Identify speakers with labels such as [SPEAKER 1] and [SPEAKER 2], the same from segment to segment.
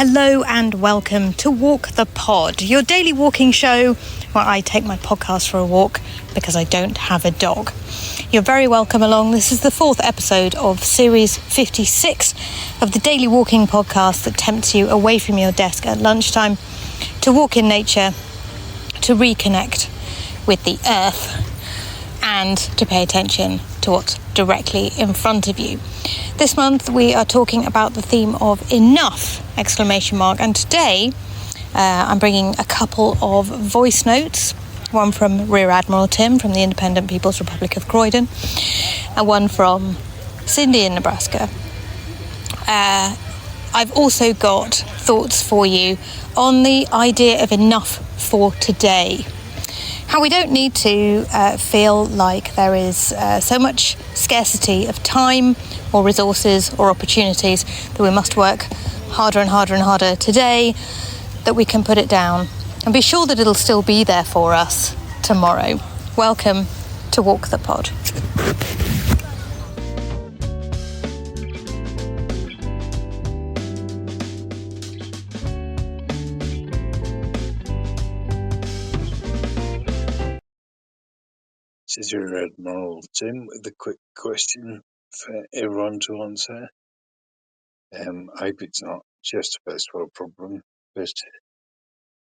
[SPEAKER 1] Hello and welcome to Walk the Pod, your daily walking show where I take my podcast for a walk because I don't have a dog. You're very welcome along. This is the fourth episode of Series 56 of the daily walking podcast that tempts you away from your desk at lunchtime to walk in nature, to reconnect with the earth and to pay attention to what's directly in front of you. This month we are talking about the theme of enough, ! And today I'm bringing a couple of voice notes, one from Rear Admiral Tim from the Independent People's Republic of Croydon and one from Cindy in Nebraska. I've also got thoughts for you on the idea of enough for today. How we don't need to feel like there is so much scarcity of time or resources or opportunities that we must work harder and harder and harder today, that we can put it down and be sure that it'll still be there for us tomorrow. Welcome to Walk the Pod.
[SPEAKER 2] This is your Admiral Tim with a quick question for everyone to answer. I hope it's not just a first world problem, but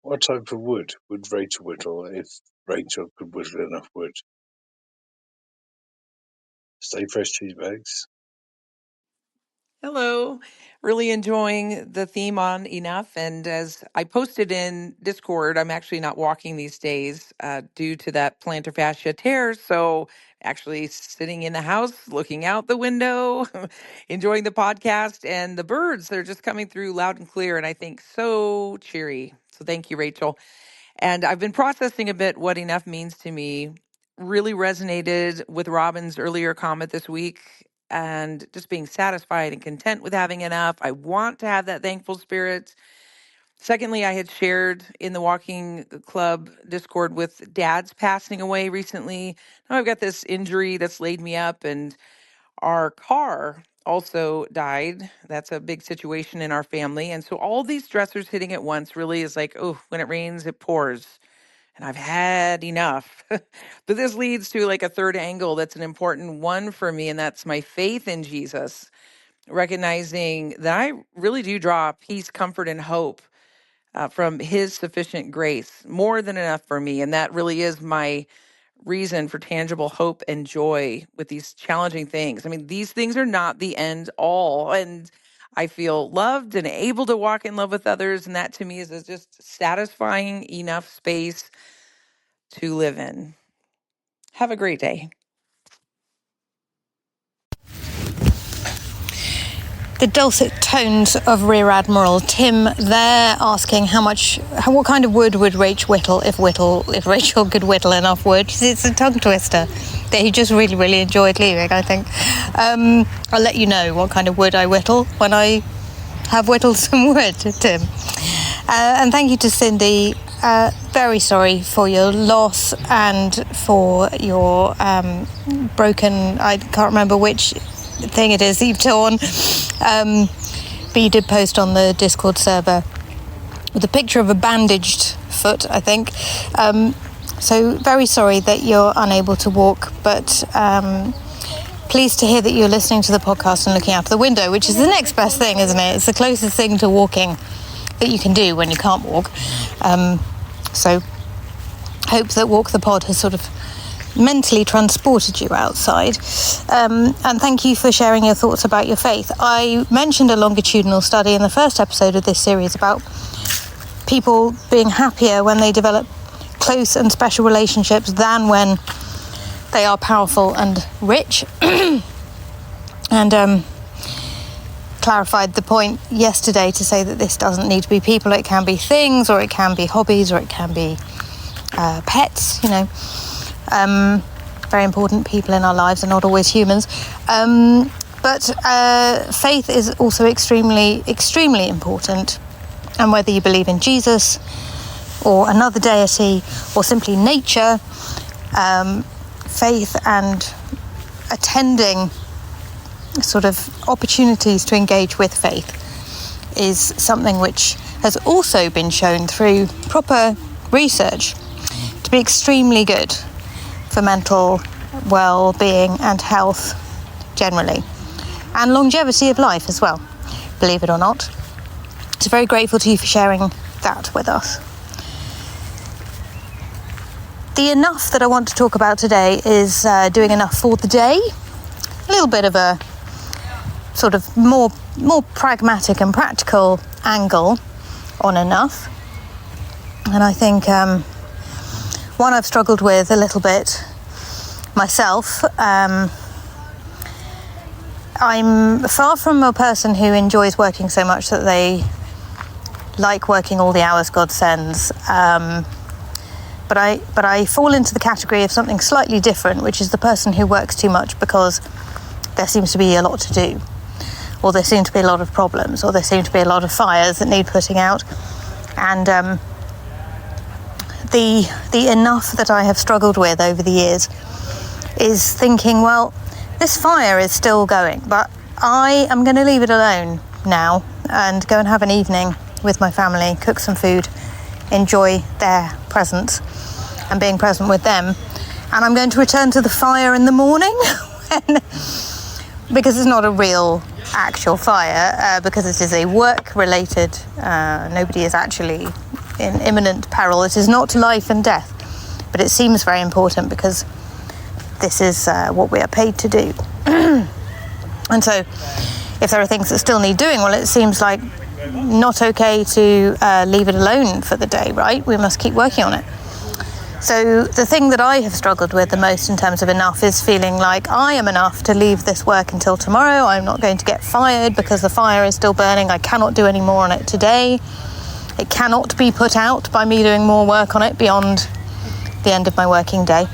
[SPEAKER 2] what type of wood would Rachel whittle if Rachel could whittle enough wood? Stay fresh, cheese bags.
[SPEAKER 3] Hello. Really enjoying the theme on enough. And as I posted in Discord, I'm actually not walking these days due to that plantar fascia tear. So actually sitting in the house, looking out the window, enjoying the podcast and the birds. They're just coming through loud and clear. And I think so cheery. So thank you, Rachel. And I've been processing a bit what enough means to me. Really resonated with Robin's earlier comment this week and just being satisfied and content with having enough. I want to have that thankful spirit. Secondly, I had shared in the walking club Discord with dad's passing away recently. Now I've got this injury that's laid me up, and our car also died. That's a big situation in our family. And so all these stressors hitting at once really is like, oh, when it rains, it pours. And I've had enough. But this leads to like a third angle that's an important one for me, and that's my faith in Jesus, recognizing that I really do draw peace, comfort, and hope from his sufficient grace, more than enough for me. And that really is my reason for tangible hope and joy with these challenging things. I mean, these things are not the end all. And I feel loved and able to walk in love with others. And that to me is just satisfying enough space to live in. Have a great day.
[SPEAKER 1] The dulcet tones of Rear Admiral Tim there asking what kind of wood would Rach whittle if Rachel could whittle enough wood. It's a tongue twister that he just really, really enjoyed leaving, I think. I'll let you know what kind of wood I whittle when I have whittled some wood, Tim. And thank you to Cindy. Very sorry for your loss and for your broken, I can't remember which thing it is that you've torn, but you did post on the Discord server with a picture of a bandaged foot, I think. So very sorry that you're unable to walk, but pleased to hear that you're listening to the podcast and looking out the window, which is the next best thing, isn't it? It's the closest thing to walking that you can do when you can't walk. So hope that Walk the Pod has sort of mentally transported you outside. And thank you for sharing your thoughts about your faith. I mentioned a longitudinal study in the first episode of this series about people being happier when they develop close and special relationships than when they are powerful and rich. And clarified the point yesterday to say that this doesn't need to be people, it can be things, or it can be hobbies, or it can be pets, very important people in our lives are not always humans. But faith is also extremely, extremely important. And whether you believe in Jesus or another deity or simply nature, faith and attending sort of opportunities to engage with faith is something which has also been shown through proper research to be extremely good for mental well-being and health generally, and longevity of life as well, believe it or not. So very grateful to you for sharing that with us. The enough that I want to talk about today is doing enough for the day. A little bit of a sort of more pragmatic and practical angle on enough. And I think one I've struggled with a little bit myself. I'm far from a person who enjoys working so much that they like working all the hours God sends. But I fall into the category of something slightly different, which is the person who works too much because there seems to be a lot to do, or there seem to be a lot of problems, or there seem to be a lot of fires that need putting out. And the enough that I have struggled with over the years is thinking, well, this fire is still going, but I am going to leave it alone now and go and have an evening with my family, cook some food, enjoy their presence and being present with them. And I'm going to return to the fire in the morning because it's not a real actual fire, because it is a work-related, nobody is actually in imminent peril. It is not life and death, but it seems very important because this is what we are paid to do. And so if there are things that still need doing, well, it seems like not okay to leave it alone for the day, right? We must keep working on it. So the thing that I have struggled with the most in terms of enough is feeling like I am enough to leave this work until tomorrow. I'm not going to get fired because the fire is still burning. I cannot do any more on it today. It cannot be put out by me doing more work on it beyond the end of my working day.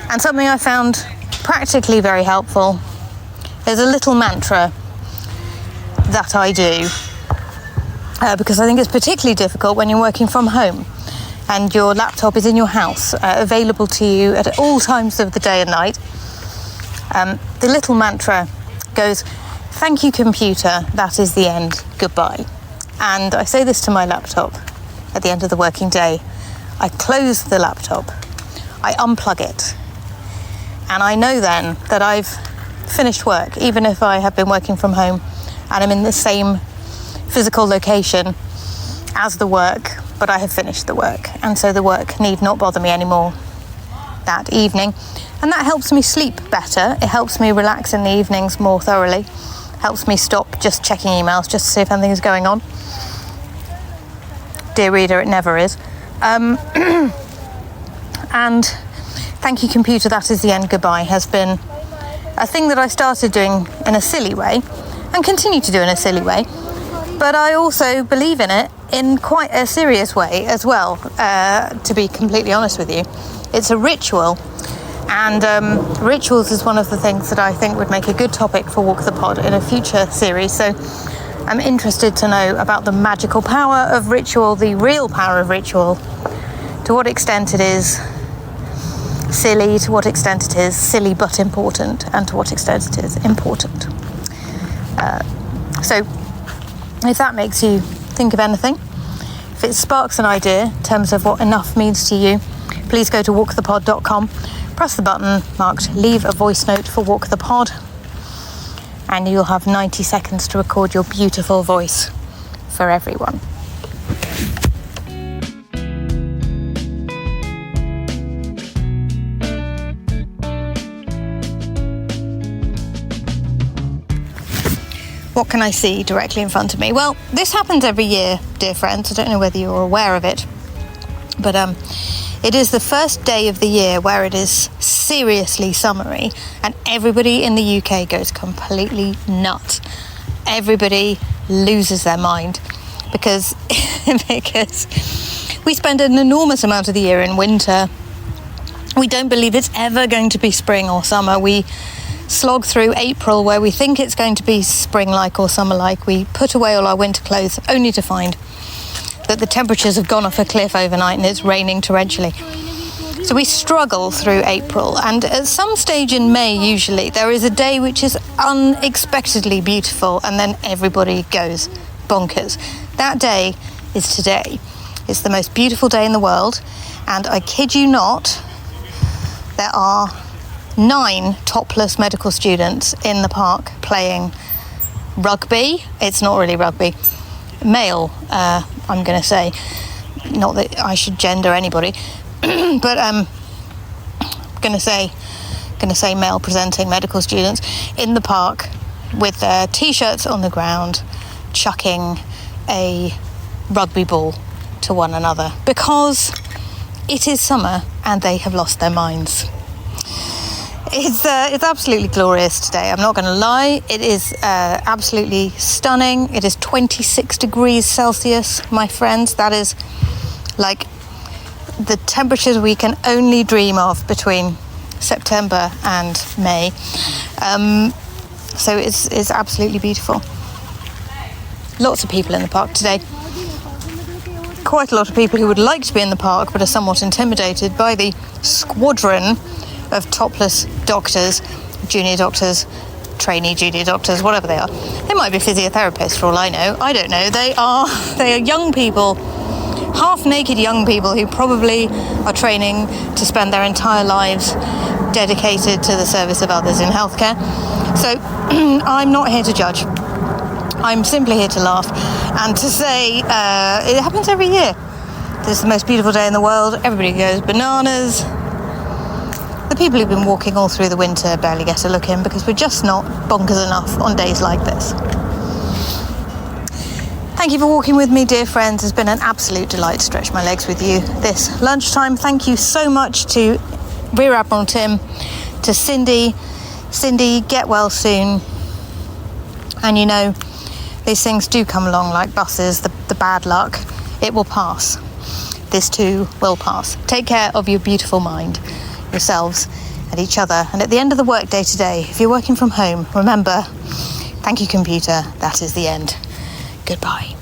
[SPEAKER 1] And something I found practically very helpful is a little mantra that I do, because I think it's particularly difficult when you're working from home and your laptop is in your house, available to you at all times of the day and night. The little mantra goes, "Thank you, computer, that is the end, goodbye." And I say this to my laptop at the end of the working day. I close the laptop, I unplug it, and I know then that I've finished work, even if I have been working from home and I'm in the same physical location as the work, but I have finished the work, and so the work need not bother me anymore that evening. And that helps me sleep better. It helps me relax in the evenings more thoroughly, helps me stop just checking emails just to see if anything is going on. Dear reader, it never is. And thank you, computer, that is the end, goodbye has been a thing that I started doing in a silly way and continue to do in a silly way, but I also believe in it in quite a serious way as well, to be completely honest with you. It's a ritual, and rituals is one of the things that I think would make a good topic for Walk the Pod in a future series. So I'm interested to know about the magical power of ritual, the real power of ritual, to what extent it is silly, to what extent it is silly but important, and to what extent it is important. So if that makes you think of anything, if it sparks an idea in terms of what enough means to you, please go to walkthepod.com, press the button marked leave a voice note for Walk the Pod, and you'll have 90 seconds to record your beautiful voice for everyone. What can I see directly in front of me? Well, this happens every year, dear friends. I don't know whether you're aware of it, but it is the first day of the year where it is seriously summery, and everybody in the UK goes completely nuts. Everybody loses their mind because we spend an enormous amount of the year in winter. We don't believe it's ever going to be spring or summer. We slog through April where we think it's going to be spring-like or summer-like. We put away all our winter clothes only to find that the temperatures have gone off a cliff overnight and it's raining torrentially. So we struggle through April, and at some stage in May usually there is a day which is unexpectedly beautiful, and then everybody goes bonkers. That day is today. It's the most beautiful day in the world, and I kid you not, there are 9 topless medical students in the park playing rugby. It's not really rugby. Male, I'm going to say. Not that I should gender anybody, but going to say male presenting medical students in the park with their t-shirts on the ground, chucking a rugby ball to one another because it is summer and they have lost their minds. It's absolutely glorious today. I'm not going to lie. It is absolutely stunning. It is 26 degrees Celsius, my friends. That is like the temperatures we can only dream of between September and May. So it's absolutely beautiful. Lots of people in the park today. Quite a lot of people who would like to be in the park but are somewhat intimidated by the squadron of topless doctors, junior doctors, trainee junior doctors, whatever they are. They might be physiotherapists for all I know. I don't know. They are young people, half-naked young people who probably are training to spend their entire lives dedicated to the service of others in healthcare. So I'm not here to judge. I'm simply here to laugh and to say it happens every year. This is the most beautiful day in the world. Everybody goes bananas. The people who've been walking all through the winter barely get a look in because we're just not bonkers enough on days like this. Thank you for walking with me, dear friends. It's been an absolute delight to stretch my legs with you this lunchtime. Thank you so much to Rear Admiral Tim, to Cindy. Cindy, get well soon. And you know, these things do come along like buses, the bad luck. It will pass. This too will pass. Take care of your beautiful mind, yourselves and each other. And at the end of the workday today, if you're working from home, remember, thank you computer, that is the end. Goodbye.